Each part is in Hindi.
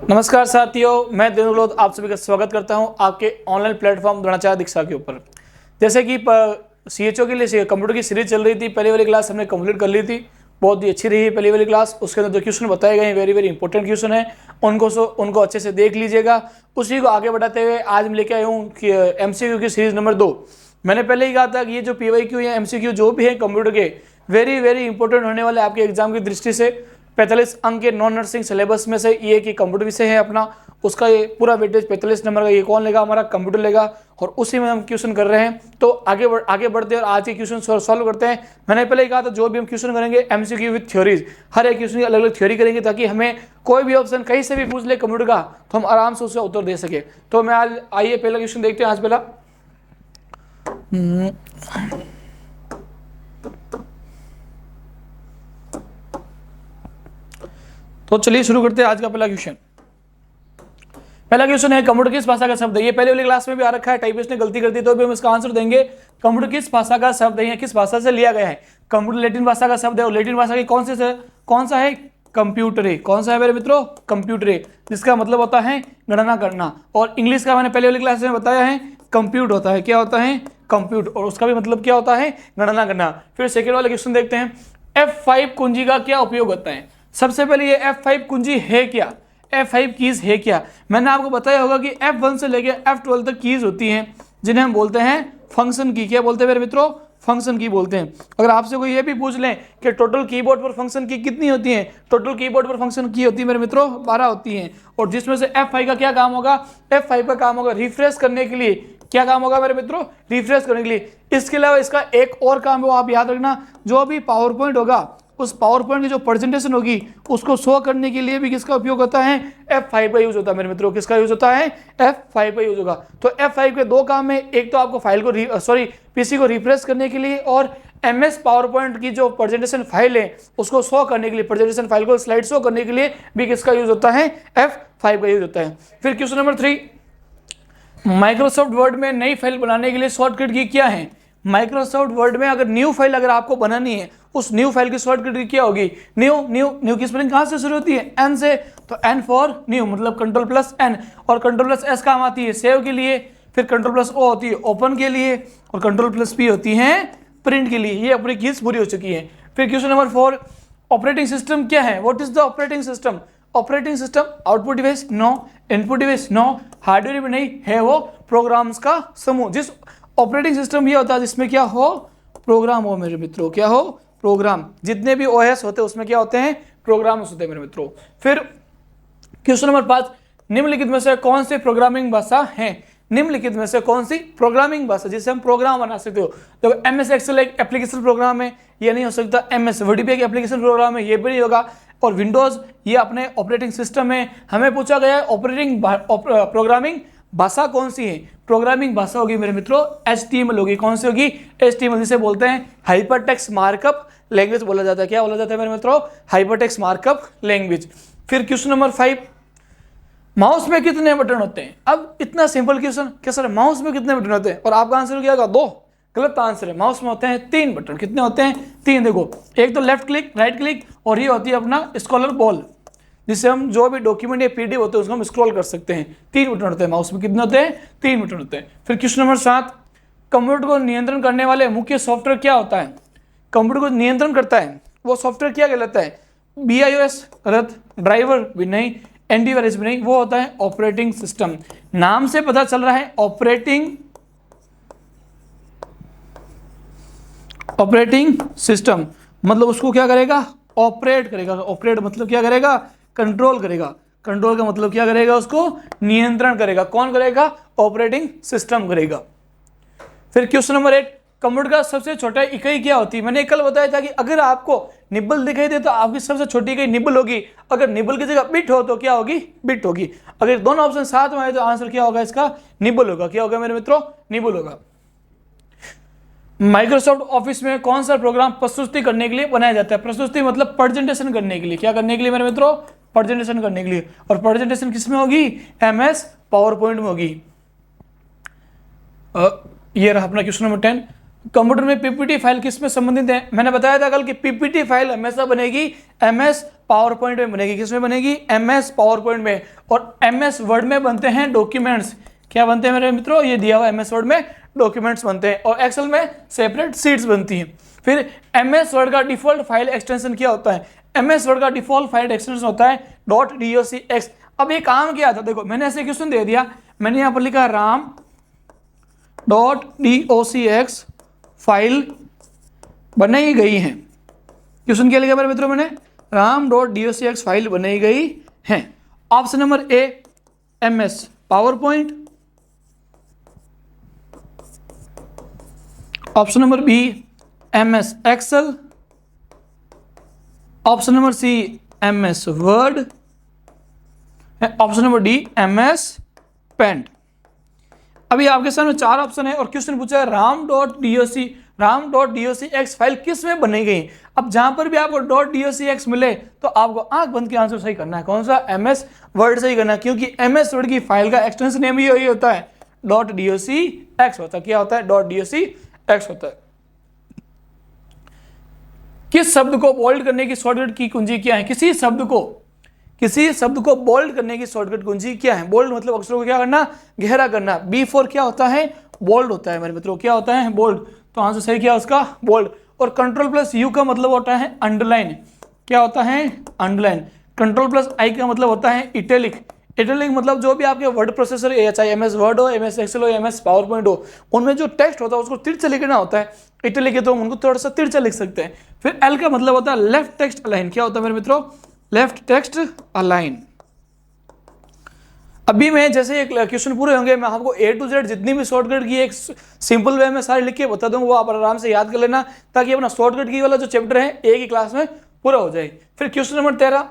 नमस्कार साथियों, मैं दिनेश गहलोत आप सभी का स्वागत करता हूं आपके ऑनलाइन प्लेटफॉर्म द्रोणाचार्य दीक्षा के ऊपर। जैसे कि CHO के लिए कंप्यूटर की सीरीज चल रही थी, पहली वाली क्लास हमने कंप्लीट कर ली थी, बहुत ही अच्छी रही है पहली वाली क्लास। उसके अंदर जो क्वेश्चन बताए गए हैं वेरी इंपॉर्टेंट क्वेश्चन है, उनको अच्छे से देख लीजिएगा। उसी को आगे बढ़ाते हुए आज मैं लेके आया हूँ MCQ की सीरीज नंबर 2। मैंने पहले ही कहा था कि ये जो PYQ या MCQ जो भी है कंप्यूटर के वेरी इंपॉर्टेंट होने वाले आपके एग्जाम की दृष्टि से। 45 अंक के नॉन नर्सिंग सिलेबस में से ये कि कंप्यूटर विषय है अपना, उसका ये पूरा वेटेज 45 नंबर का ये कौन लेगा? हमारा कंप्यूटर लेगा। और उसी में हम क्वेश्चन कर रहे हैं, तो आगे बढ़ते हैं और आज के क्वेश्चन सॉल्व करते हैं। मैंने पहले ही कहा था जो भी हम क्वेश्चन करेंगे MCQ विद थ्योरीज, हर एक क्वेश्चन की अलग अलग थ्योरी करेंगे ताकि हमें कोई भी ऑप्शन कहीं से भी पूछ ले कंप्यूटर का तो हम आराम से उसका उत्तर दे सके। तो मैं आज आइए पहला क्वेश्चन देखते हैं। आज पहला तो चलिए शुरू करते हैं आज का पहला क्वेश्चन। पहला क्वेश्चन है कंप्यूटर किस भाषा का शब्द है? ये पहले वाली क्लास में भी आ रखा है, टाइपिस्ट ने गलती कर दी तो भी हम इसका आंसर देंगे। कंप्यूटर किस भाषा का शब्द है, किस भाषा से लिया गया है? कंप्यूटर लैटिन भाषा का शब्द है और लैटिन भाषा की कौन सा है? कंप्यूटर है। कौन सा है मेरे मित्रों? कंप्यूटर है, जिसका मतलब होता है गणना करना। और इंग्लिश का मैंने पहले वाली क्लास में बताया है कंप्यूट होता है। क्या होता है? कंप्यूट, और उसका भी मतलब क्या होता है? गणना करना। फिर सेकेंड वाले क्वेश्चन देखते हैं, F5 कुंजी का क्या उपयोग होता है? सबसे पहले ये F5 कुंजी है क्या? F5 कीज है क्या? मैंने आपको बताया होगा कि F1 से लेकर F12 तक कीज होती हैं जिन्हें हम बोलते हैं फंक्शन की। क्या बोलते हैं मेरे मित्रों? फंक्शन की बोलते हैं। अगर आपसे कोई ये भी पूछ लें कि टोटल कीबोर्ड पर फंक्शन की कितनी होती है? टोटल कीबोर्ड पर फंक्शन की होती है मेरे मित्रों 12 होती हैं। और जिसमें से F5 का क्या काम होगा? F5 का काम होगा रिफ्रेश करने के लिए। क्या काम होगा मेरे मित्रों? रिफ्रेश करने के लिए। इसके अलावा इसका एक और काम है, वो आप याद रखना, जो भी पावर पॉइंट होगा उस पावर पॉइंट की जो प्रेजेंटेशन होगी उसको शो करने के लिए भी किसका उपयोग होता है? F5 का यूज होता है मेरे मित्रों। किसका यूज होता है? F5 का यूज होगा। तो F5 के दो काम है, एक तो आपको फाइल को पीसी को रिफ्रेश करने के लिए, और MS पावर पॉइंट की जो प्रेजेंटेशन फाइल है उसको शो करने के लिए, प्रेजेंटेशन फाइल को स्लाइड शो करने के लिए भी किसका यूज होता है? F5 का यूज होता है। फिर क्वेश्चन नंबर 3, माइक्रोसॉफ्ट वर्ड में नई फाइल बनाने के लिए शॉर्टकट की क्या है? माइक्रोसॉफ्ट वर्ड में अगर न्यू फाइल अगर आपको बनानी है, उस न्यू फाइल की शॉर्टकट की क्या होगी? न्यू की स्पेलिंग कहां से शुरू होती है? N से। तो N फॉर न्यू, मतलब Ctrl+N, और Ctrl+S काम आती है सेव के लिए। फिर Ctrl+O होती है ओपन के लिए, और Ctrl+P होती है प्रिंट के लिए। ये अपनी कीज पूरी हो चुकी है। फिर क्वेश्चन नंबर 4, ऑपरेटिंग सिस्टम क्या है? What is the operating system? Operating system output device? No. Input device? No. Hardware भी नहीं है, वो प्रोग्राम्स का समूह। जिस ऑपरेटिंग सिस्टम ये होता है जिसमें क्या हो? प्रोग्राम हो मेरे मित्रों। क्या हो? प्रोग्राम। जितने भी OS होते हैं उसमें क्या होते हैं? प्रोग्राम्स होते हैं मेरे मित्रों। फिर क्वेश्चन नंबर 5, निम्नलिखित में से कौन सी प्रोग्रामिंग भाषा है? निम्नलिखित में से कौन सी प्रोग्रामिंग भाषा जिससे हम प्रोग्राम बना सकते हो? देखो MS एक्सेल एक एप्लीकेशन प्रोग्राम है, ये नहीं हो सकता। MS वर्ड भी एक एप्लीकेशन प्रोग्राम है, ये भी नहीं होगा। और विंडोज ये अपने ऑपरेटिंग सिस्टम है। हमें पूछा गया है प्रोग्रामिंग भाषा कौन सी है? प्रोग्रामिंग भाषा होगी मेरे मित्रों HTML होगी। कौन सी होगी? HTML, जिसे बोलते हैं हाइपरटेक्स्ट मार्कअप लैंग्वेज बोला जाता है। क्या बोला जाता है मेरे मित्रों? Hypertext markup language. फिर क्वेश्चन नंबर 5, माउस में कितने बटन होते हैं? अब इतना सिंपल क्वेश्चन, क्या सर माउस में कितने बटन होते हैं? और आपका आंसर क्या होगा? 2। गलत आंसर है। माउस में होते हैं 3 बटन। कितने होते हैं? 3। देखो, एक तो लेफ्ट क्लिक, राइट क्लिक, और ये होती है अपना स्क्रॉलर बॉल, जिससे हम जो भी डॉक्यूमेंट या PDF होते हैं उसको हम स्क्रॉल कर सकते हैं। 3 बटन होते हैं माउस में। कितने होते हैं? 3 बटन होते हैं। फिर क्वेश्चन नंबर 7, कंप्यूटर को नियंत्रण करने वाले मुख्य सॉफ्टवेयर क्या होता है? कंप्यूटर को नियंत्रण करता है वो सॉफ्टवेयर क्या कहलाता है? BIOS? गलत। ड्राइवर भी नहीं, एंटीवायरस भी नहीं, वो होता है ऑपरेटिंग सिस्टम। नाम से पता चल रहा है ऑपरेटिंग सिस्टम, मतलब उसको क्या करेगा? ऑपरेट करेगा। ऑपरेट मतलब क्या करेगा? कंट्रोल करेगा। कंट्रोल का मतलब क्या करेगा? उसको नियंत्रण करेगा। कौन करेगा? ऑपरेटिंग सिस्टम करेगा। फिर क्वेश्चन नंबर 8, कंप्यूटर का सबसे छोटा इकाई क्या होती है? मैंने कल बताया था कि अगर आपको निबल दिखाई दे तो आपकी सबसे छोटी इकाई निबल होगी। अगर निबल की जगह बिट हो तो क्या होगी? बिट होगी। अगर दोनों ऑप्शन साथ में आए तो आंसर क्या होगा इसका? निबल होगा। क्या होगा मेरे मित्रों? निबल होगा। माइक्रोसॉफ्ट ऑफिस में कौन सा प्रोग्राम प्रस्तुति करने के लिए बनाया जाता है? प्रस्तुति मतलब प्रेजेंटेशन करने के लिए। क्या करने के लिए मेरे मित्रों? प्रेजेंटेशन करने के लिए। और प्रेजेंटेशन किस में होगी? MS पावर पॉइंट में होगी। ये रहा अपना क्वेश्चन नंबर 10। कंप्यूटर में पीपीटी फाइल किस में संबंधित है? मैंने बताया था कल कि पीपीटी फाइल हमेशा बनेगी एमएस पावर पॉइंट में बनेगी। किस में बनेगी? एमएस पावर पॉइंट में। और एमएस वर्ड में बनते हैं डॉक्यूमेंट्स। क्या बनते हैं मेरे मित्रों? ये दिया हुआ एमएस वर्ड में डॉक्यूमेंट्स बनते हैं और एक्सेल में सेपरेट शीट्स बनती हैं। फिर एमएस वर्ड का डिफॉल्ट फाइल एक्सटेंशन क्या होता है? एमएस वर्ड का डिफॉल्ट फाइल एक्सटेंशन होता है .docx। अब ये काम क्या था? देखो मैंने ऐसे क्वेश्चन दे दिया, मैंने यहाँ पर लिखा राम .docx फाइल बनाई गई है। क्वेश्चन क्या लिखा मेरे मित्रों? मैंने राम .docx फाइल बनाई गई है। Option number A MS PowerPoint, option number B MS Excel, option number C MS Word, option number D MS Paint. अभी आपके सामने 4 ऑप्शन है और क्वेश्चन पूछा है राम .docx फाइल किस में बनी गई। अब जहां पर भी आपको .docx मिले तो आपको आंख बंद के आंसर सही करना है। कौन सा? एमएस वर्ड सही करना है, क्योंकि एमएस वर्ड की फाइल का एक्सटेंशन नेम ही यही होता है .docx होता है। क्या होता है? .docx होता है। किस शब्द को बोल्ड करने की शॉर्टकट की कुंजी क्या है? किसी शब्द को बोल्ड करने की शॉर्टकट कुंजी क्या है? बोल्ड मतलब अक्षरों को क्या करना? गहरा करना। B4 क्या होता है? बोल्ड होता है मेरे मित्रों। क्या होता है? बोल्ड। तो आंसर सही क्या उसका? बोल्ड। और कंट्रोल+U का मतलब होता है अंडरलाइन। क्या होता है? अंडरलाइन। कंट्रोल+I का मतलब होता है इटैलिक। इटैलिक मतलब जो भी आपके वर्ड प्रोसेसर है, चाहे एमएस वर्ड हो, एमएस एक्सेल हो, एमएस पावर पॉइंट हो, उनमें जो टेक्स्ट होता है उसको तिरछा लिखना होता है। इटैलिक है तो हम उनको थोड़ा सा तिरछा लिख सकते हैं। फिर एल का मतलब होता है लेफ्ट टेक्स्ट अलाइन। क्या होता है मेरे मित्रों? Left text align. अभी मैं जैसे एक क्वेश्चन पूरे होंगे, मैं आपको A to Z जितनी भी शॉर्टकट की एक सिंपल वे में सारे लिख के बता दूंगा, वो आप आराम से याद कर लेना, ताकि अपना शॉर्टकट की वाला जो चैप्टर है एक ही क्लास में पूरा हो जाए। फिर क्वेश्चन नंबर 13,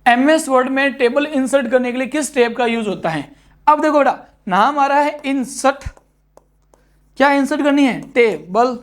एमएस वर्ड में टेबल इंसर्ट करने के लिए किस टैब का यूज होता है? अब देखो बेटा, नाम आ रहा है इंसर्ट। क्या इंसर्ट करनी है? टेबल।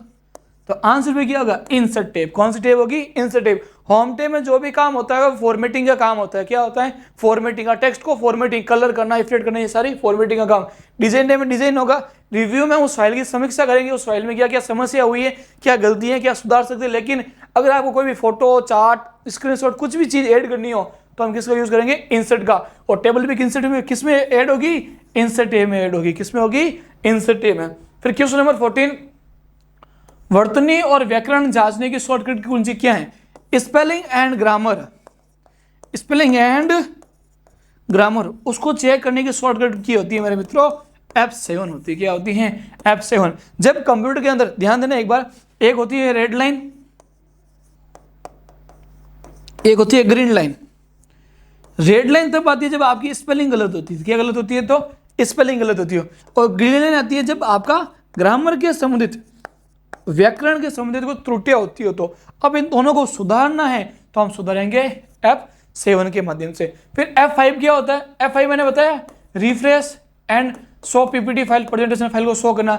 तो आंसर भी क्या होगा? Insert tab. कौन सी टैब होगी? Insert tab. होम टैब में जो भी काम होता है वो फॉर्मेटिंग का काम होता है। क्या होता है? फॉर्मेटिंग का। टेक्स्ट को फॉर्मेटिंग, कलर करना, इफेक्ट करना, ये सारी फॉर्मेटिंग का काम। डिजाइन टैब में डिजाइन होगा। रिव्यू में उस फाइल की समीक्षा करेंगे, उस फाइल में क्या क्या समस्या हुई है, क्या गलती है, क्या सुधार सकते हैं। लेकिन अगर आपको कोई भी फोटो, चार्ट, स्क्रीनशॉट, कुछ भी चीज ऐड करनी हो तो हम किसका यूज करेंगे? इंसर्ट का। और टेबल भी इंसर्ट में किस में ऐड होगी? इंसर्ट टैब में ऐड होगी। किस में होगी? इंसर्ट टैब में। फिर क्वेश्चन नंबर 14, वर्तनी और व्याकरण जांचने की शॉर्टकट की कुंजी क्या है? Spelling and grammar. Spelling and grammar उसको चेक करने की शॉर्टकट की होती है मेरे मित्रों? F7 होती है। क्या होती है? F7। जब कंप्यूटर के अंदर, ध्यान देना एक बार, एक होती है रेड लाइन, एक होती है ग्रीन लाइन। रेड लाइन तब आती है जब आपकी स्पेलिंग गलत होती है। क्या गलत होती है? तो स्पेलिंग गलत होती है। और ग्रीन लाइन आती है जब आपका ग्रामर के संबंधित, व्याकरण के संबंधित कोई त्रुटियां होती हो। तो अब इन दोनों को सुधारना है तो हम सुधारेंगे F7 के माध्यम से। फिर F5 क्या होता है? F5 मैंने बताया refresh and show PPT file, presentation file को शो करना।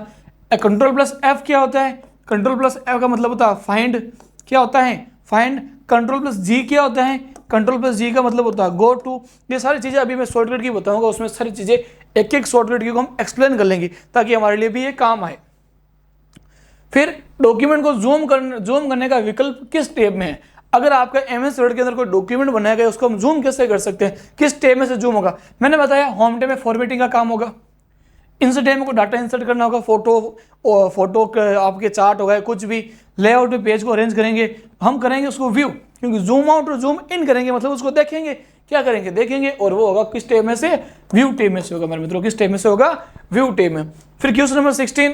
कंट्रोल+F क्या होता है? कंट्रोल+F का मतलब होता है फाइंड। क्या होता है? फाइंड। कंट्रोल+G क्या होता है? कंट्रोल+G का मतलब होता है गो टू। ये सारी चीजें अभी मैं शॉर्टकट की बताऊंगा, उसमें सारी चीजें एक एक शॉर्टकट की को हम एक्सप्लेन कर लेंगे ताकि हमारे लिए भी ये काम आए। फिर डॉक्यूमेंट को जूम करने का विकल्प किस टैब में है? अगर आपका एमएस वर्ड के अंदर कोई डॉक्यूमेंट बनाया गया उसको हम जूम कैसे कर सकते हैं? किस टैब में से जूम होगा? मैंने बताया होम टैब में फॉर्मेटिंग का काम होगा। इंसर्ट टैब में को डाटा इंसर्ट करना होगा, फोटो आपके चार्ट होगा, कुछ भी लेआउट में पेज को अरेंज करेंगे। हम करेंगे उसको व्यू, क्योंकि जूम आउट और जूम इन करेंगे मतलब उसको देखेंगे। क्या करेंगे? देखेंगे। और वो होगा किस टैब में से? व्यू टैब में से होगा मेरे मित्रों। किस टैब में से होगा? व्यू टैब में। फिर क्वेश्चन नंबर 16,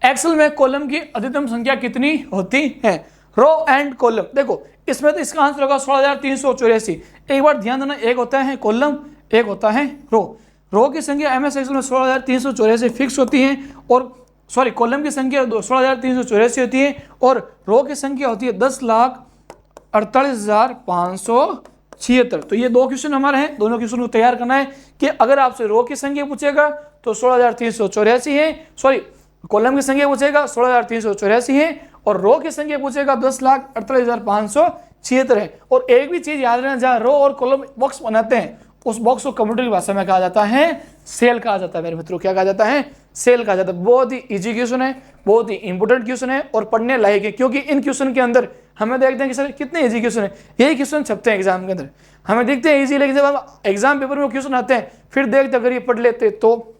एक्सेल में कॉलम की अधिकतम संख्या कितनी होती है? Row and column. देखो इसमें तो इसका आंसर होगा 16,384। एक बार ध्यान देना, एक होता है कॉलम, एक होता है रो। रो की संख्या एमएस एक्सेल में 16,384 फिक्स होती है, और सॉरी कॉलम की संख्या 16,384 होती है, और रो की संख्या होती है 10,48,576। तो ये दो क्वेश्चन हमारे हैं, दोनों क्वेश्चन को तैयार करना है कि अगर आपसे रो की संख्या पूछेगा तो 16,384 है, सॉरी कॉलम की संख्या पूछेगा 16,384 है, और रो की संख्या पूछेगा 10,48,576 है। और एक भी चीज याद रखना, जहां रो और कॉलम बॉक्स बनाते हैं उस बॉक्स को कंप्यूटर की भाषा में कहा जाता है सेल कहा जाता है मेरे मित्रों। क्या कहा जाता है? सेल कहा जाता है। बहुत ही इजी क्वेश्चन है, बहुत ही इंपॉर्टेंट क्वेश्चन है और पढ़ने लायक है, क्योंकि इन क्वेश्चन के अंदर हमें देखते हैं कि सर कितने इजी क्वेश्चन है, यही क्वेश्चन छपते हैं एग्जाम के अंदर, हमें दिखते हैं इजी, लेकिन जब हम एग्जाम पेपर में क्वेश्चन आते हैं फिर देखते अगर ये पढ़ लेते तो,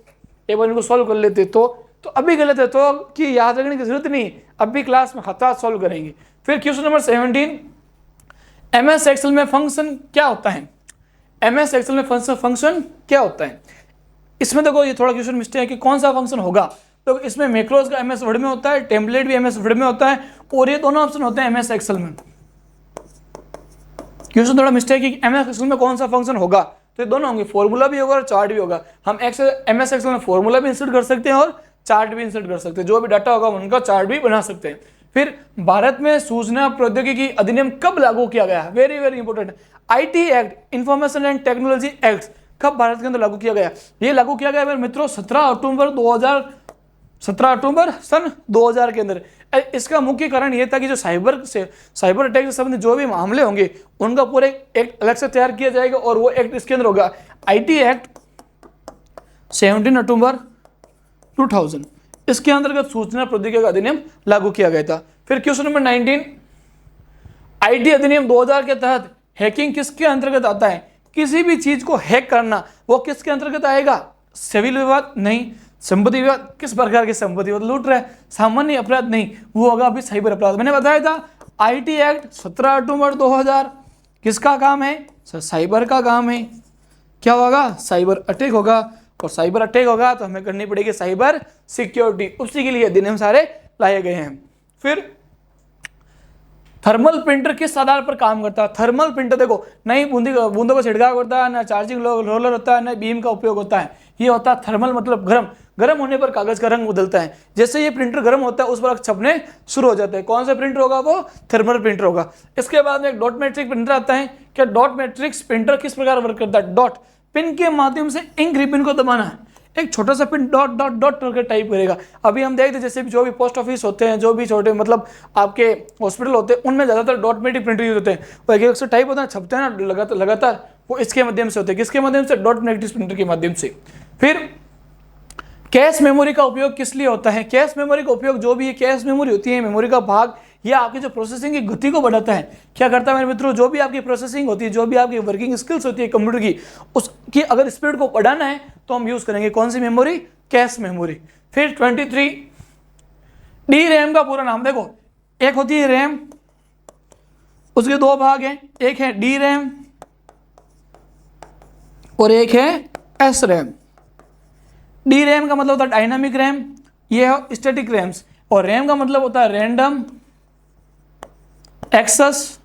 एक बार इनको सॉल्व कर लेते तो अभी गलत है तो कि याद रखने की जरूरत नहीं, अभी क्लास में खता सॉल्व करेंगे। फिर क्वेश्चन नंबर 17, एमएस एक्सेल में फंक्शन क्या होता है? एमएस एक्सेल में फंक्शन क्या होता है? इसमें देखो ये थोड़ा क्वेश्चन मिस्टेक है कि कौन सा फंक्शन होगा, तो इसमें मैक्रोज का एमएस वर्ड में होता है, टेम्पलेट भी एमएस वर्ड में होता है, और ये दोनों ऑप्शन होते हैं एमएस एक्सेल में। क्वेश्चन थोड़ा मिस्टेक है कि एमएस एक्सेल में कौन सा फंक्शन होगा, तो ये दोनों होंगे, फॉर्मूला भी होगा और चार्ट भी होगा। हम एमएस एक्सेल में फॉर्मूला भी इंसर्ट कर सकते हैं और चार्ट भी इंसर्ट कर सकते हैं, जो भी डाटा होगा उनका चार्ट भी बना सकते हैं। फिर भारत में सूचना प्रौद्योगिकी अधिनियम कब लागू किया गया? Very very important. IT act, information and technology act कब भारत के अंदर लागू किया गया? ये लागू किया गया मेरे मित्रों 17 अक्टूबर सन 2000 के अंदर। इसका मुख्य कारण यह था कि जो साइबर अटैक से संबंधित जो भी मामले होंगे उनका पूरे एक्ट अलग से तैयार किया जाएगा, और वो एक्ट इसके अंदर होगा आईटी एक्ट 17 अक्टूबर 2000। इसके अंतर्गत सूचना प्रौद्योगिकी का अधिनियम लागू किया गया था। फिर क्वेश्चन नंबर 19, आईटी अधिनियम 2000 के तहत हैकिंग किसके अंतर्गत आता है? किसी भी चीज को हैक करना वो किसके अंतर्गत आएगा? सिविल विवाद नहीं, संपत्ति विवाद, किस प्रकार के संपत्ति विवाद, लूट रहा है, सामान्य अपराध नहीं, वो होगा अभी साइबर अपराध। मैंने बताया था आईटी एक्ट 17 अक्टूबर 2000 किसका काम है? साइबर का काम है। क्या होगा? साइबर अटैक होगा, और साइबर अटैक होगा तो हमें करनी पड़ेगी साइबर सिक्योरिटी, उसी के लिए अधिनियम सारे लाए गए हैं। फिर थर्मल प्रिंटर किस आधार पर काम करता है? थर्मल प्रिंटर देखो, नई बूंदों को छिड़काव करता है, ना चार्जिंग रोलर होता है, ना बीम का उपयोग होता है। ये होता है थर्मल, मतलब गर्म होने पर कागज का रंग बदलता है। जैसे ये प्रिंटर गर्म होता है उस पर छपने शुरू हो जाते हैं। कौन सा प्रिंटर होगा? वो थर्मल प्रिंटर होगा। इसके बाद में एक डॉट मैट्रिक प्रिंटर आता है। क्या डॉट मैट्रिक्स प्रिंटर किस प्रकार वर्क करता है? डॉट पिन के माध्यम से इंक रिबन को दबाना है, एक छोटा सा पिन डॉट डॉट डॉट करके टाइप करेगा। अभी हम देखते जैसे भी जो भी पोस्ट ऑफिस होते हैं, जो भी छोटे मतलब आपके हॉस्पिटल होते हैं, उनमें ज्यादातर डॉट मैट्रिक प्रिंटर यूज होते हैं। वो एक से टाइप होता है, छपते हैं ना लगातार, वो इसके माध्यम से होते हैं। किसके माध्यम से? डॉट मैट्रिक प्रिंटर के माध्यम से। फिर कैश मेमोरी का उपयोग किस लिए होता है? कैश मेमोरी का उपयोग, जो भी ये कैश मेमोरी होती है, मेमोरी का भाग, ये आपकी जो प्रोसेसिंग की गति को बढ़ाता है। क्या करता है मेरे मित्रों? जो भी आपकी प्रोसेसिंग होती है, जो भी आपकी वर्किंग स्किल्स होती है कंप्यूटर की, उसकी अगर स्पीड को बढ़ाना है तो हम यूज करेंगे कौन सी मेमोरी? Cache memory. फिर 23, डी रैम का पूरा नाम देखो, एक होती है रैम, उसके दो भाग हैं, एक है डी रैम और एक है एस रैम। डी रैम का मतलब होता है डायनामिक रैम, ये है स्टैटिक रैम्स, और रैम का मतलब होता है रैंडम एक्सेस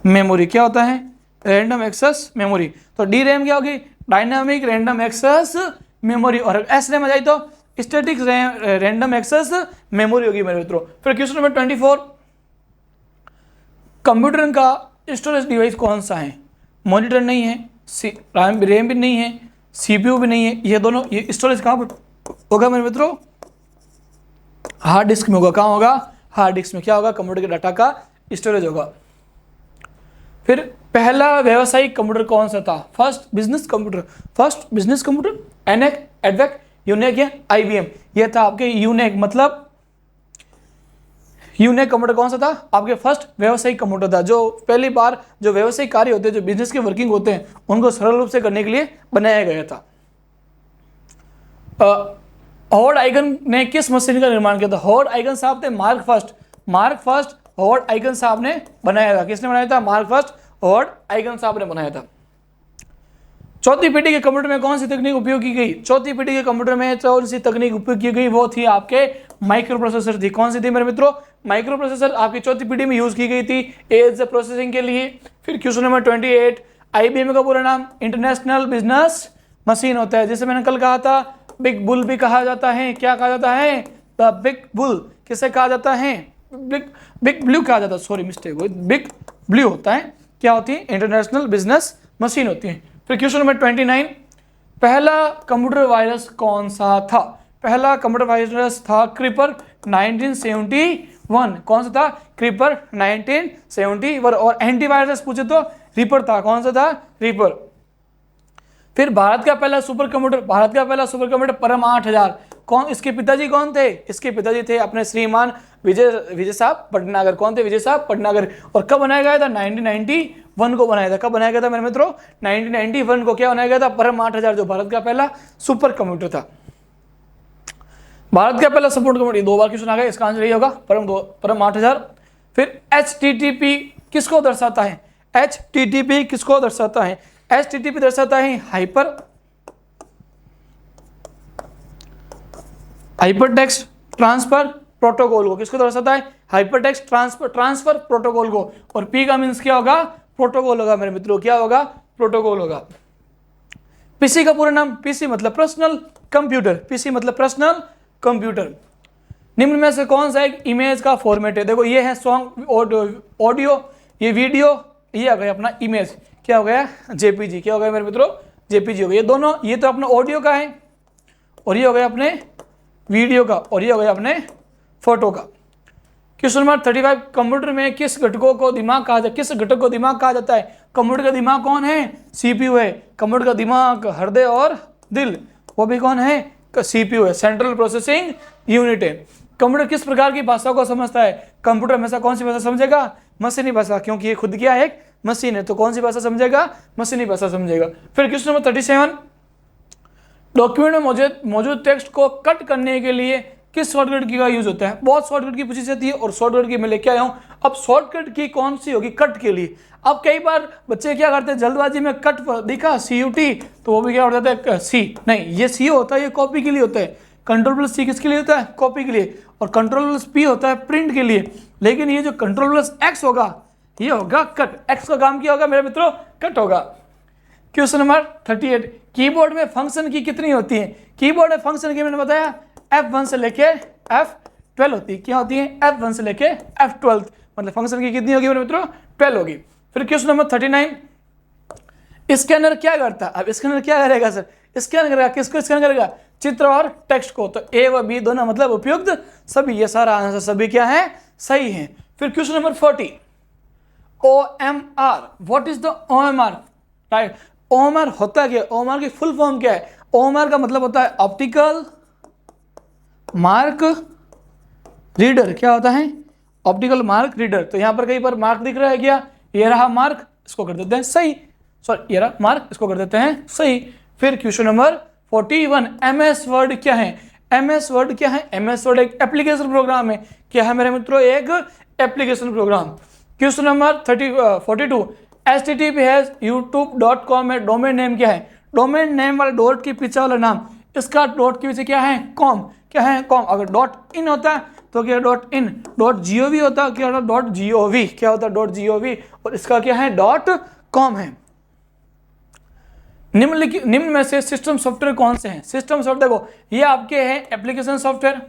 मेमोरी। क्या होता है? Random access memory. तो डी रैम क्या होगी? डायनामिक रैंडम एक्सेस मेमोरी, और एस रैम आ जाए तो स्टैटिक रैंडम एक्सेस मेमोरी होगी मेरे मित्रों। फिर क्वेश्चन नंबर 24, कंप्यूटर का स्टोरेज डिवाइस कौन सा है? मॉनिटर नहीं है, रैम भी नहीं है, सीपीयू भी नहीं है, ये दोनों, ये स्टोरेज कहाँ पर होगा मेरे मित्रों? हार्ड डिस्क में होगा। कहाँ होगा? हार्ड डिस्क में। क्या होगा? कंप्यूटर के डाटा का स्टोरेज होगा। फिर पहला व्यावसायिक कंप्यूटर कौन सा था? फर्स्ट बिजनेस कंप्यूटर एनएक, एडवेक, यूनिक या आईबीएम? ये था आपके यूनिक, मतलब यूनिक कंप्यूटर कौन सा था? आपके फर्स्ट व्यावसायिक कंप्यूटर था, जो पहली बार जो व्यावसायिक कार्य होते हैं, जो बिजनेस के वर्किंग होते हैं, उनको सरल रूप से करने के लिए बनाया गया था। हॉवर्ड आइगन ने किस मशीन का निर्माण किया था? हॉवर्ड आइगन साहब थे मार्क फर्स्ट हॉवर्ड आइगन साहब ने बनाया था। किसने बनाया था? मार्क फर्स्ट हॉवर्ड आइगन साहब ने बनाया था। चौथी पीढ़ी के कंप्यूटर में कौन सी तकनीक उपयोग की गई? चौथी पीढ़ी के कंप्यूटर में कौन सी तकनीक उपयोग की गई? वो थी आपके माइक्रो प्रोसेसर थी। कौन सी थी मेरे मित्रों? माइक्रो प्रोसेसर आपकी चौथी पीढ़ी में यूज की गई थी एज प्रोसेसिंग के लिए। फिर क्वेश्चन नंबर 28, आईबीएम का पूरा नाम इंटरनेशनल बिजनेस मशीन होता है, जैसे मैंने कल कहा था बिग बुल भी कहा जाता है। क्या कहा जाता है? The big bull. किसे कहा जाता है? बिग ब्लू कहा जाता है, सॉरी मिस्टेक हुई, बिग ब्लू होता है। क्या होती है? इंटरनेशनल बिजनेस मशीन होती है। फिर क्वेश्चन नंबर 29, पहला कंप्यूटर वायरस कौन सा था? पहला कंप्यूटर वायरस था क्रीपर 1971। कौन सा था? क्रीपर 1971। और एंटीवायरस पूछे तो रीपर था। कौन सा था? रीपर। फिर भारत का पहला सुपर कंप्यूटर परम 8000, कौन, इसके पिताजी कौन थे? इसके पिताजी थे अपने श्रीमान विजय साहब पटनागर। कौन थे? विजय साहब पटनागर। और कब बनाया गया था? 1991 को बनाया था। कब बनाया गया था मेरे मित्रों? 1991 को। क्या बनाया गया था? परम 8000, जो भारत का पहला सुपर कंप्यूटर था। भारत का पहला सुपर कंप्यूटर, 2 बार क्वेश्चन आ गया, इसका आंसर यही होगा परम 8000। फिर HTTP किसको दर्शाता है? HTTP किसको दर्शाता है? HTTP दर्शाता है हाइपरटेक्स्ट ट्रांसफर प्रोटोकॉल को। किसको दर्शाता है? हाइपरटेक्स्ट ट्रांसफर प्रोटोकॉल को। और P का मीन्स क्या होगा? प्रोटोकॉल होगा मेरे मित्रों। क्या होगा? प्रोटोकॉल होगा। पीसी का पूरा नाम, पीसी मतलब पर्सनल कंप्यूटर, पीसी मतलब पर्सनल कंप्यूटर। निम्न में से कौन सा एक इमेज का फॉर्मेट है? देखो ये है सॉन्ग, ऑडियो, ये वीडियो, ये आ गया अपना इमेज। क्या हो गया? जेपीजी। क्या हो गया मेरे मित्रों? जेपीजी हो गया। ये दोनों, ये तो अपना ऑडियो का है और ये हो गया अपने वीडियो का और ये हो गया अपने फोटो का। क्वेश्चन नंबर 35, कंप्यूटर में किस घटकों को दिमाग कहा जाता है? किस घटक को दिमाग कहा जाता है? कंप्यूटर का दिमाग कौन है? सीपीयू है। कंप्यूटर का दिमाग, हृदय और दिल, वो भी कौन है? सीपीयू है, सेंट्रल प्रोसेसिंग यूनिट है। कंप्यूटर किस प्रकार की भाषा को समझता है? कंप्यूटर हमेशा कौन सी भाषा समझेगा? मशीनी भाषा, क्योंकि ये खुद क्या है? एक मशीन है, तो कौन सी भाषा समझेगा? मशीनी भाषा समझेगा। फिर क्वेश्चन नंबर 37, डॉक्यूमेंट में मौजूद टेक्स्ट को कट करने के लिए किस शॉर्टकट की का यूज होता है? बहुत शॉर्टकट की पूछी जाती है और शॉर्टकट की मैं लेके आया हूं। अब शॉर्टकट की कौन सी होगी कट के लिए? अब कई बार बच्चे क्या करते हैं, जल्दबाजी में कट दिखा CUT, तो वो भी क्या हो जाता है? सी नहीं, ये C होता है, ये कॉपी के लिए होता है। Ctrl+C किसके लिए होता है? कॉपी के लिए। और Ctrl+P होता है प्रिंट के लिए। लेकिन ये जो Ctrl+X होगा, ये होगा कट। X का काम क्या होगा मेरे मित्रों? कट होगा। क्वेश्चन नंबर 38, कीबोर्ड में फंक्शन की कितनी होती है? कीबोर्ड में फंक्शन की मैंने बताया F1 से लेके F12 होती है। क्या होती है? F1 से लेके F12, मतलब फंक्शन की कितनी होगी मेरे मित्रों? 12 होगी। फिर क्वेश्चन नंबर 39, स्कैनर क्या करता है? अब स्कैनर क्या करेगा सर? स्कैन करेगा, किसको स्कैन करेगा? चित्र और टेक्स्ट को। तो A व B दोनों मतलब उपयुक्त सभी, ये सारा आंसर सभी क्या है? सही है। फिर question number 40, OMR, what is the OMR? Right, OMR होता क्या? OMR की फुल फॉर्म क्या है? OMR का मतलब होता है ऑप्टिकल मार्क रीडर। क्या होता है? Optical mark reader. तो यहां पर कहीं पर मार्क दिख रहा है क्या? ये रहा मार्क, इसको कर देते हैं सही। सॉरी, ये रहा मार्क, इसको कर देते हैं सही। फिर क्वेश्चन नंबर 41, MS वर्ड क्या है? MS वर्ड क्या है? MS वर्ड एक एप्लीकेशन प्रोग्राम है। क्या है मेरे मित्रों? एक application program. Question number 42, HTTP है youtube.com में डोमेन नेम क्या है? डोमेन नेम वाले डॉट के पीछे वाला नाम, इसका डॉट के पीछे क्या है? कॉम। क्या है? कॉम। अगर .in होता है तो क्या .in, .gov होता है क्या? .gov। क्या होता है? .gov। और इसका क्या है? .com है। निम्न में से सिस्टम सॉफ्टवेयर कौन से हैं? सिस्टम सॉफ्टवेयर, देखो ये आपके हैं एप्लीकेशन सॉफ्टवेयर,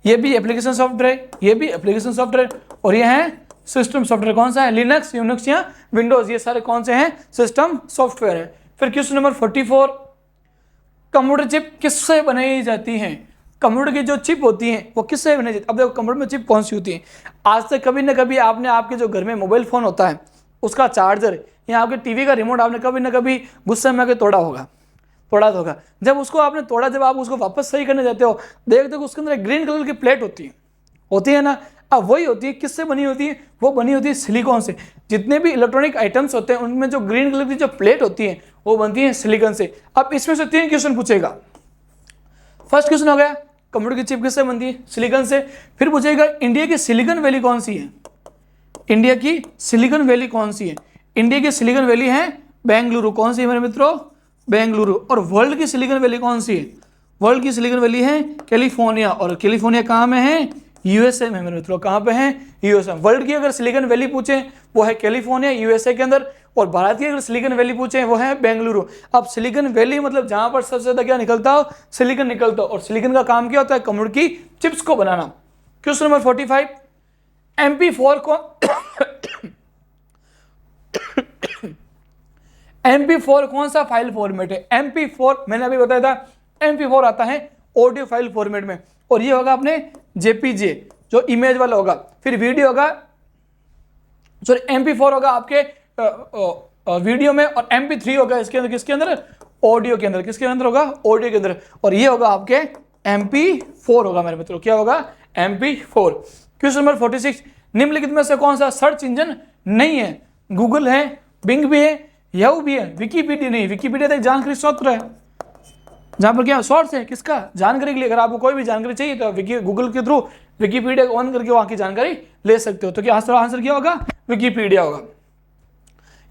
ये भी एप्लीकेशन सॉफ्टवेयर, ये भी एप्लीकेशन सॉफ्टवेयर, और ये है सिस्टम सॉफ्टवेयर। कौन सा है? लिनक्स, यूनिक्स या विंडोज, ये सारे कौन से हैं? सिस्टम सॉफ्टवेयर है। फिर क्वेश्चन नंबर 44, कंप्यूटर चिप किससे बनाई जाती है? कंप्यूटर की जो चिप होती है वो किससे बनाई जाती है? अब देखो कंप्यूटर में चिप कौन सी होती है? आज तक कभी ना कभी आपने आपके जो घर में मोबाइल फोन होता है उसका चार्जर या आपके टीवी का रिमोट आपने कभी ना कभी गुस्से में आके तोड़ा होगा। जब उसको आपने तोड़ा, जब आप उसको वापस सही करने जाते हो, देखते हो उसके अंदर एक ग्रीन कलर की प्लेट होती है ना। अब वही होती है, किससे बनी होती है? वो बनी होती है सिलिकॉन से। जितने भी इलेक्ट्रॉनिक आइटम्स होते हैं उनमें जो ग्रीन कलर की जो प्लेट होती है वो बनती है सिलिकॉन से। अब इसमें से 3 क्वेश्चन पूछेगा। फर्स्ट क्वेश्चन हो गया कंप्यूटर की चिप किससे बनती है? सिलिकॉन से। फिर पूछेगा इंडिया की सिलिकॉन वैली कौन सी है? इंडिया की सिलिकॉन वैली कौन सी है? इंडिया की सिलिकॉन वैली है बेंगलुरु। कौन सी है मेरे मित्रों? बेंगलुरु। और वर्ल्ड की सिलिकॉन वैली कौन सी है? वर्ल्ड की सिलिकॉन वैली है कैलिफोर्निया। और कैलिफोर्निया कहाँ में है? यूएसए में मेरे मित्रों। कहाँ पे है? यूएसए। वर्ल्ड की अगर सिलिकॉन वैली पूछे वो है कैलिफोर्निया, यूएसए के अंदर। और भारत की अगर सिलिकॉन वैली पूछे वो है बेंगलुरु। अब सिलिकॉन वैली मतलब जहां पर सबसे ज्यादा क्या निकलता हो? सिलिकॉन निकलता हो। और सिलिकॉन का काम क्या होता है? कंप्यूटर की चिप्स को बनाना। क्वेश्चन नंबर 45, MP4 को MP4 कौन सा फाइल फॉर्मेट है? MP4 मैंने अभी बताया था, MP4 आता है ऑडियो फाइल फॉर्मेट में, और ये होगा अपने JPG जो इमेज वाला होगा। फिर वीडियो होगा, सॉरी MP4 होगा आपके वीडियो में, और MP3 होगा इसके अंदर, किसके अंदर? ऑडियो के अंदर, किसके अंदर होगा, ऑडियो के अंदर, और ये होगा आपके MP4 होगा मेरे मित्रों, क्या होगा, MP4। क्वेश्चन नंबर 46, निम्नलिखित में से कौन सा सर्च इंजन नहीं है, गूगल है, बिंग भी है, याहू भी है, विकीपीडिया नहीं, विकीपीडिया एक जानकारी स्रोत है जहां पर क्या सोर्स है किसका, जानकारी के लिए। अगर आपको कोई भी जानकारी चाहिए तो गूगल के थ्रू विकीपीडिया ऑन करके वहां की जानकारी ले सकते हो। तो क्या आंसर क्या होगा, विकीपीडिया होगा।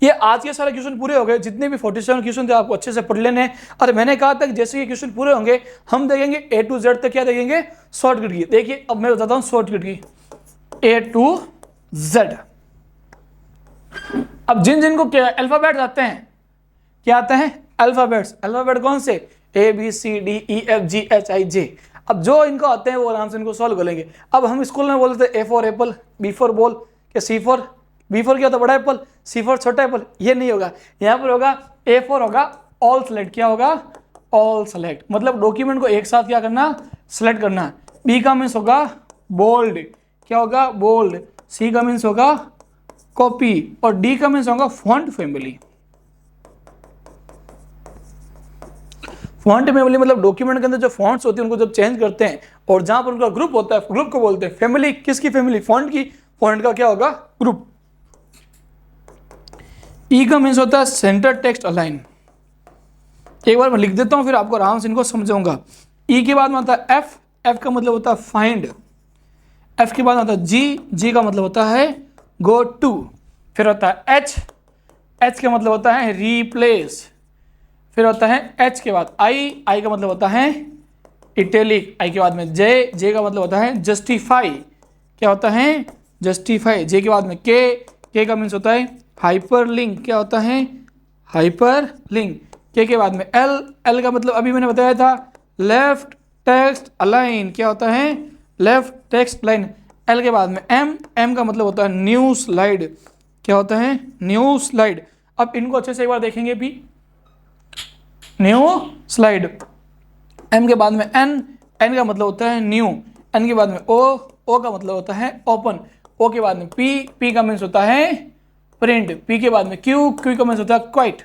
ये आज के सारे क्वेश्चन पूरे हो गए, जितने भी 47 क्वेश्चन थे आपको अच्छे से पढ़ लेने हैं। और मैंने कहा था कि जैसे ये क्वेश्चन पूरे होंगे हम देखेंगे A to Z तक, क्या देखेंगे, शॉर्टकट की। देखिए अब मैं बताता हूं शॉर्टकट की, A to Z। अब जिन जिनको क्या अल्फाबेट्स आते हैं, क्या आते हैं, अल्फाबेट्स। अल्फाबेट कौन से, ABCDEFGHIJ। अब जो इनको आते हैं वो आराम से इनको सॉल्व कर लेंगे। अब हम स्कूल में बोलते हैं A for Apple, B for ball, क्या B फॉर क्या होता है, बड़ा एप्पल, C फॉर छोटा एप्पल। ये नहीं होगा, यहाँ पर होगा A फॉर होगा ऑल सेलेक्ट, क्या होगा, ऑल सेलेक्ट, मतलब डॉक्यूमेंट को एक साथ क्या करना, सेलेक्ट करना। B का मीन्स होगा बोल्ड, क्या होगा, बोल्ड। C का मीन्स होगा कॉपी, और D का मीन्स होगा फॉन्ट फैमिली। फॉन्ट फैमिली मतलब डॉक्यूमेंट के अंदर जो फॉन्ट्स होती है उनको जब चेंज करते हैं, और जहां पर उनका ग्रुप होता है, ग्रुप को बोलते हैं फैमिली। किसकी फैमिली, फॉन्ट की, फॉन्ट का क्या होगा, ग्रुप। ई का मीन्स होता है सेंटर टेक्स्ट अलाइन। एक बार मैं लिख देता हूं फिर आपको आराम से इनको समझाऊंगा। ई के बाद में आता है एफ, एफ का मतलब होता है फाइंड। एफ के बाद आता है जी, जी का मतलब होता है गो टू। फिर होता है एच, एच का मतलब होता है रिप्लेस। फिर होता है एच के बाद आई, आई का मतलब होता है इटैलिक। आई के बाद में जे, जे का मतलब होता है जस्टिफाई, क्या होता है, जस्टिफाई। जे के बाद में के का मीन्स होता है हाइपर लिंक, क्या होता है, हाइपर लिंक। के बाद में एल, एल का मतलब अभी मैंने बताया था लेफ्ट टेक्स्ट अलाइन, क्या होता है, लेफ्ट टेक्स्ट लाइन। एल के बाद में एम, एम का मतलब होता है न्यू स्लाइड, क्या होता है, न्यू स्लाइड। अब इनको अच्छे से एक बार देखेंगे भी, न्यू स्लाइड। एम के बाद में एन, एन का मतलब होता है न्यू। एन के बाद में ओ, ओ का मतलब होता है ओपन। ओ के बाद में पी, पी का मीन्स होता है प्रिंट। पी के बाद में क्यू, क्यू का मीन्स होता है क्वाइट।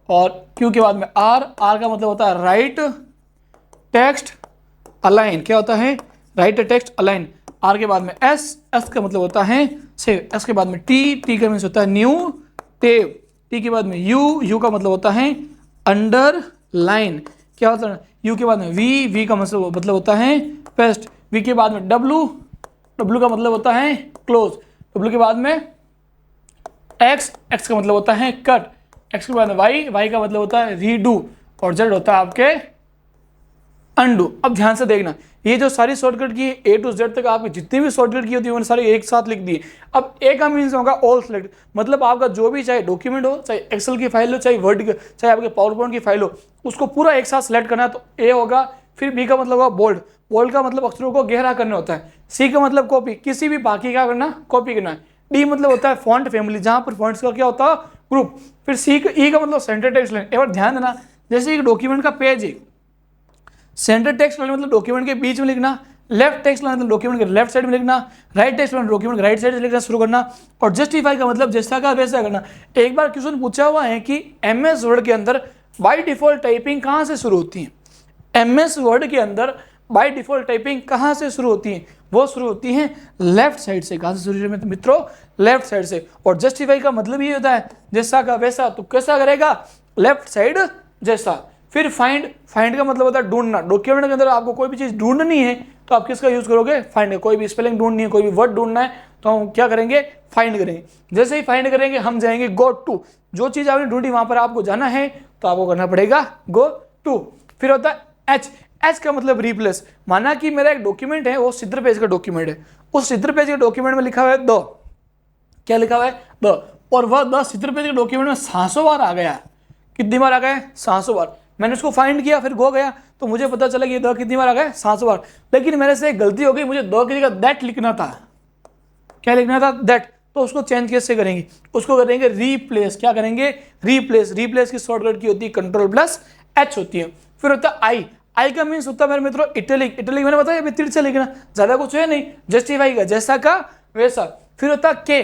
और क्यू के बाद में आर, आर का मतलब होता है राइट टेक्स्ट अलाइन, क्या होता है, राइट टेक्स्ट अलाइन। आर के बाद में एस, एस का मतलब होता है सेव। एस के बाद में टी, टी का मीन्स होता है न्यू टेब। टी के बाद में यू, यू का मतलब होता है अंडर लाइन, क्या होता है। यू के बाद में वी, वी का मतलब होता है पेस्ट। वी के बाद में डब्लू, डब्लू का मतलब होता है क्लोज। डब्लू के बाद में एक्स, एक्स का मतलब होता है कट। एक्स के बाद में वाई, वाई का मतलब होता है रीडू। और जेड होता है आपके अंडू। अब ध्यान से देखना, ये जो सारी शॉर्टकट की A to Z तक आपकी जितनी भी शॉर्टकट की होती है उन्होंने सारी एक साथ लिख दी। अब ए का मीन्स होगा ऑल सेलेक्ट, मतलब आपका जो भी चाहे डॉक्यूमेंट हो, चाहे एक्सेल की फाइल हो, चाहे वर्ड, चाहे आपके पावर पॉइंट की फाइल हो, उसको पूरा एक साथ सेलेक्ट करना है तो ए होगा। फिर बी का मतलब होगा बोल्ड, बोल्ड का मतलब अक्षरों को गहरा करना होता है। सी का मतलब कॉपी, किसी भी बाकी क्या करना, कॉपी करना है। डी मतलब होता है फॉन्ट फैमिली, जहां पर फॉन्ट्स का क्या होता है, ग्रुप। फिर सी का, ई का मतलब सेंटर टेक्स्ट लाइन। एक बार ध्यान देना, जैसे एक डॉक्यूमेंट का पेज है, सेंटर टेक्स्ट लाइन मतलब डॉक्यूमेंट के बीच में लिखना, लेफ्ट टेक्स्ट लाइन मतलब डॉक्यूमेंट के लेफ्ट साइड में लिखना, राइट टेक्स्ट लाइन डॉक्यूमेंट के राइट साइड से लिखना शुरू करना, और जस्टिफाई का मतलब जैसा का वैसा करना। एक बार क्वेश्चन पूछा हुआ है कि MS वर्ड के अंदर बाय डिफॉल्ट टाइपिंग कहाँ से शुरू होती है, MS वर्ड के अंदर बाय डिफॉल्ट टाइपिंग कहाँ से शुरू होती है, वो शुरू होती है लेफ्ट साइड से। कहाँ से शुरू होती है मित्रों, लेफ्ट साइड से। और जस्टिफाई का मतलब ये होता है जैसा का वैसा, तो कैसा करेगा, लेफ्ट साइड जैसा। फिर फाइंड, फाइंड का मतलब होता है ढूंढना। डॉक्यूमेंट के अंदर आपको कोई भी चीज़ ढूंढनी है तो आप किसका यूज करोगे, फाइंड। कोई भी स्पेलिंग ढूंढनी है, कोई भी वर्ड ढूंढना है तो हम क्या करेंगे, फाइंड करेंगे। जैसे ही फाइंड करेंगे हम जाएंगे गो टू, जो चीज़ आपने ढूंढी वहां पर आपको जाना है तो आपको करना पड़ेगा गो टू। फिर होता है एच, एच का मतलब रिप्लेस। माना कि मेरा एक डॉक्यूमेंट है, वो सिद्र पेज का डॉक्यूमेंट है, उस सिद्र पेज के डॉक्यूमेंट में लिखा हुआ है द, क्या लिखा हुआ है द, और वह द सिद्र पेज के डॉक्यूमेंट में 700 बार आ गया। कितनी बार आ गया, 700 बार। मैंने उसको फाइंड किया, फिर गो गया तो मुझे पता चला कि द कितनी बार आ गया, 700 बार। लेकिन मेरे से एक गलती हो गई, मुझे द की जगह दैट लिखना था। क्या लिखना था, दैट। तो उसको चेंज कैसे करेंगे, उसको करेंगे रिप्लेस। क्या करेंगे, रिप्लेस। रिप्लेस की शॉर्टकट की होती है Ctrl+H होती है। फिर होता है आई, आई का मीन्स होता है मेरे मित्रों इटैलिक। इटैलिक मैंने बताया अभी तीर से लिखना, ज्यादा कुछ है नहीं, जस्टिफाई का जैसा का वैसा। फिर होता है के,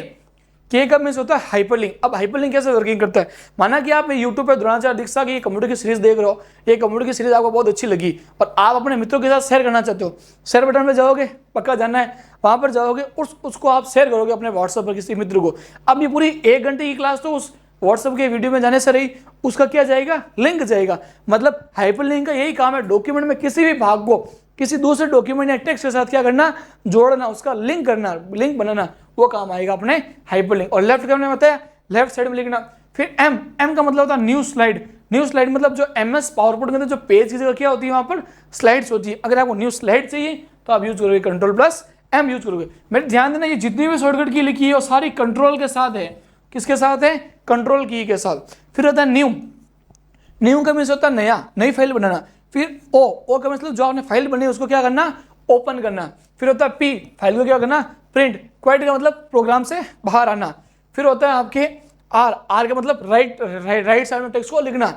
के का मीन्स होता है हाइपरलिंक। अब हाइपरलिंक कैसे वर्किंग करता है, माना कि आप यूट्यूब पे द्रोणाचार्य दीक्षा की कंप्यूटर की सीरीज देख रहे हो, ये कंप्यूटर की सीरीज आपको बहुत अच्छी लगी और आप अपने मित्रों के साथ शेयर करना चाहते हो, शेयर बटन पे जाओगे, पक्का जाना है, वहां पर जाओगे उसको आप शेयर करोगे अपने व्हाट्सएप पर किसी मित्र को। अब ये पूरी 1 घंटे की क्लास तो उस व्हाट्सएप के वीडियो में जाने से रही, उसका क्या जाएगा, लिंक जाएगा। मतलब हाइपरलिंक का यही काम है, डॉक्यूमेंट में किसी भी भाग को किसी दूसरे डॉक्यूमेंट या टेक्स्ट के साथ क्या करना, जोड़ना, उसका लिंक करना, लिंक बनाना, वो काम आएगा अपने हाइपरलिंक। और लेफ्ट का हमने बताया लेफ्ट साइड में लिखना। फिर एम का मतलब होता है न्यू स्लाइड। न्यू स्लाइड मतलब जो MS पावरपॉइंट के अंदर जो पेज की जगह क्या होती है, वहां पर स्लाइड्स होती है। अगर आपको न्यू स्लाइड चाहिए तो आप यूज करोगे Ctrl+M यूज करोगे। मेरे ध्यान देना, ये जितनी भी शॉर्टकट की लिखी है वो सारी कंट्रोल के साथ है। किसके साथ है, कंट्रोल की के साथ। फिर होता है न्यू, न्यू का मीन्स होता है नया, नई फाइल बनाना। फिर ओ का मतलब जो आपने फाइल बनी है उसको क्या करना, ओपन करना। फिर होता है पी, फाइल को क्या करना, प्रिंट। क्वाइट का मतलब प्रोग्राम से बाहर आना। फिर होता है आपके आर का मतलब राइट साइड में टेक्स्ट को लिखना।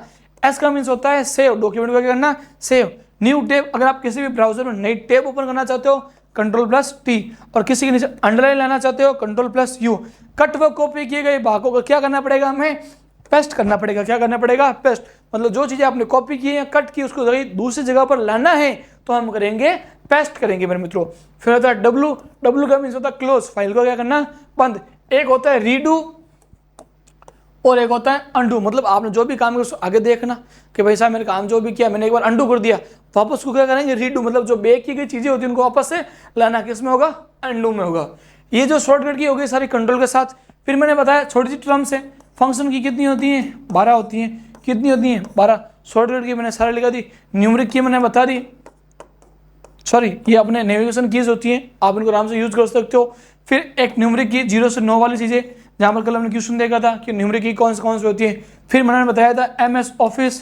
एस का मीन्स होता है सेव, डॉक्यूमेंट को क्या करना, सेव। न्यू टैब, अगर आप किसी भी ब्राउजर में नई टैब ओपन करना चाहते हो Ctrl+T, और किसी के नीचे अंडरलाइन लाना चाहते हो Ctrl+U। कट व कॉपी किए गए भागों को क्या करना पड़ेगा, हमें पेस्ट करना पड़ेगा। क्या करना पड़ेगा, पेस्ट। मतलब जो चीजें आपने कॉपी की है, कट की, उसको दूसरी जगह पर लाना है तो हम करेंगे पेस्ट करेंगे मेरे मित्रों। फिर होता है डब्लू का मीन्स होता है क्लोज, फाइल को क्या करना, बंद। एक होता है रीडू और एक होता है अंडू। मतलब आपने जो भी काम किया उसको आगे देखना कि भाई साहब मैंने काम जो भी किया मैंने एक बार अंडू कर दिया, वापस उसको क्या करेंगे, रीडू। मतलब जो बेक की गई चीजें होती है उनको वापस से लाना, किस में होगा, अंडू में होगा। ये जो शॉर्टकट की होगी सारी कंट्रोल के साथ। फिर मैंने बताया छोटी सी टर्म्स है, फंक्शन की कितनी होती है, 12 होती है। कितनी होती है, 12। शॉर्टकट की मैंने सारी लिखा दी। न्यूमरिक की मैंने बता दी, सॉरी ये अपने नेविगेशन कीज होती हैं, आप इनको आराम से यूज कर सकते हो। फिर एक न्यूमरिक की 0 से 9 वाली चीजें, जहां पर कल हमने क्वेश्चन देखा था कि न्यूमरिक की कौन से होती है। फिर मैंने बताया था MS ऑफिस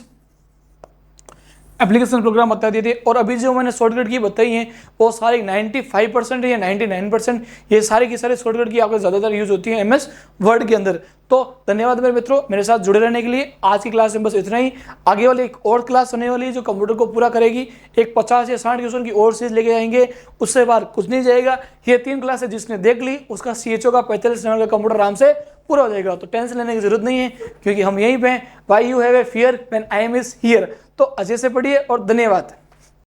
एप्लीकेशन प्रोग्राम बता दिए थे। और अभी जो मैंने शॉर्टकट की बताई हैं वो सारी 95% या 99%, ये सारी की सारी शॉर्टकट की आपको ज़्यादातर यूज होती है MS वर्ड के अंदर। तो धन्यवाद मेरे मित्रों मेरे साथ जुड़े रहने के लिए। आज की क्लास में बस इतना ही। आगे वाली एक और क्लास होने वाली है जो कंप्यूटर को पूरा करेगी। एक 50 या 60 क्वेश्चन की और सीरीज लेके आएंगे, उससे बाहर कुछ नहीं जाएगा। ये 3 क्लास है, जिसने देख ली उसका CHO का 45 नंबर का कंप्यूटर आराम से पूरा हो जाएगा। तो टेंशन लेने की जरूरत नहीं है, क्योंकि हम यहीं पे हैं। Why you have a fear when I am is here. तो अच्छे से पढ़िए और धन्यवाद।